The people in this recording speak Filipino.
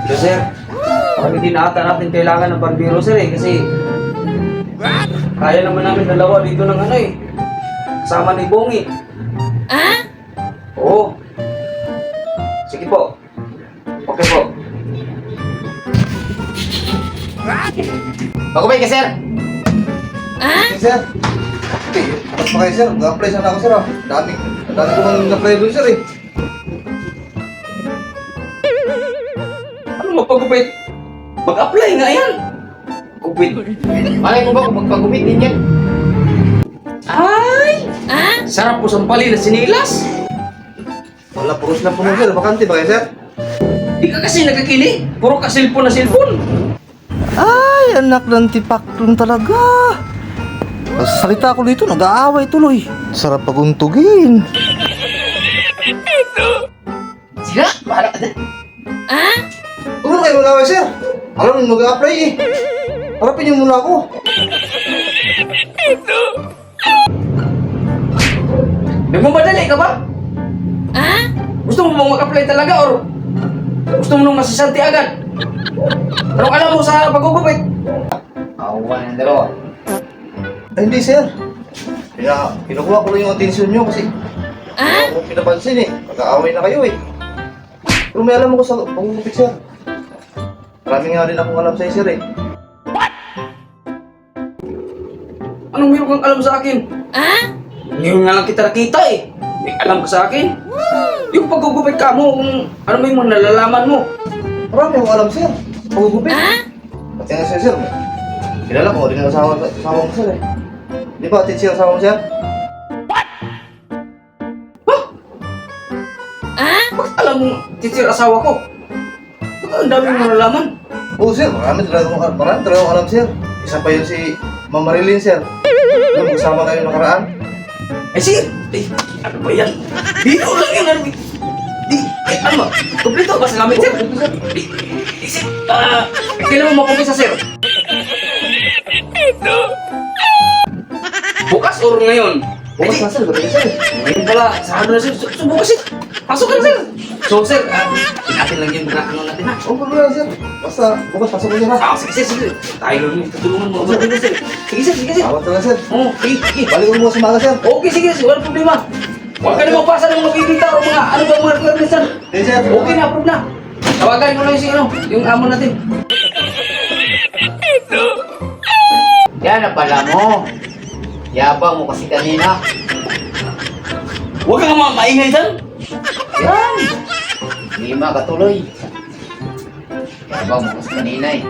So, sir, parang hindi na ata natin kailangan ng barbero, sir, eh, kasi kaya naman namin dalawa dito ng ano eh. Kasama ni Bongi. Oo. Sige po. Okay po. Magubay ka, sir. Okay, sir. Okay, atas pa kayo, sir. Mag-apply sana ako, sir. Dami ko mang apply doon, sir, eh. Ano magpagupit? Mag-apply nga yan. Gupit. Malay mo ba kung magpagupit din yan? Ay! Sarap po sampali na sinilas. Wala, puros na puno, sir. Bakante ba kayo, sir? Di ka kasi nagkakili. Puro ka cellphone na cellphone. Ay, anak ng tipaklong talaga. Salita ko dito, nag-aaway tuloy. Sarap paguntugin. Sila, bahala ka dyan. Huwag mo kayo mag-aaway, sir. Alam mo, mag-apply eh. Harapin niyo muna ako. Nagmamadali ka ba? Gusto mo bang mag-apply talaga or gusto mo nung masisanti agad? Anong alam mo sa pagugupit? Awa ng dalawa. Ay, hindi, sir. Kinukuha ko lang yung atensyon niyo kasi ako pinapansin eh. Mag-aaway na kayo eh. Pero may alam ako sa pagugupit, sir. Marami nga rin akong alam sa'yo, sir eh. Anong meron kang alam sa akin? Ngayon nga lang kita nakita eh. May alam ka sa akin? Yung pagugupit ka mo, kung ano may mga nalalaman mo. Marami akong alam, sir. Pagugupit. Pati nga sa'yo, sir. Kilala ko rin ang asawa mo, sir eh. Di ba, atin siya asawa mo, sir? Bakit alam mo, titir asawa ko? Bakit ang dami mo nalalaman? Oo, sir. Marami talaga akong alam, sir. Isa pa yun si Ma'am Marilyn, sir. Nung kasama kayo nakaraan. Ay sige! Ay, ano ba yan? Dito lang yan! Ano? Ano ba? Kompleto ba sa gamit, sir? Sir, kailan mo makumpisa, sir? Bukas or ngayon? Bukas na, sir. Gabi, sir. Ngayon pala, sarado na, sir. So bukas, sir. Pasok ka na, sir. So, sir, natin lang yung mga ano natin, ha? Oo, problema, sir. Basta, bukas pasok ko niya, ha? Sige, sir, sige. Tayo lang yung tutulungan mo. Sige, sir. Sige, sir, sige, sir. Tawag talaga, sir. Oo, sige, sige. Balik ko mo sa mga, sir. Okay, sige, sir. Walang problema. Huwag ka na magpasa ng mga bibita o mga ano ba mga requirements, sir. Hey, sir. Okay na, approve na. Tawagan ko lang yung ano, yung amo natin. Yan ang pala mo. Yabang mo kasi kanina. Huwag ka nga maingay dyan. Yan. Hindi makatuloy. Yabang mo kasi kanina eh.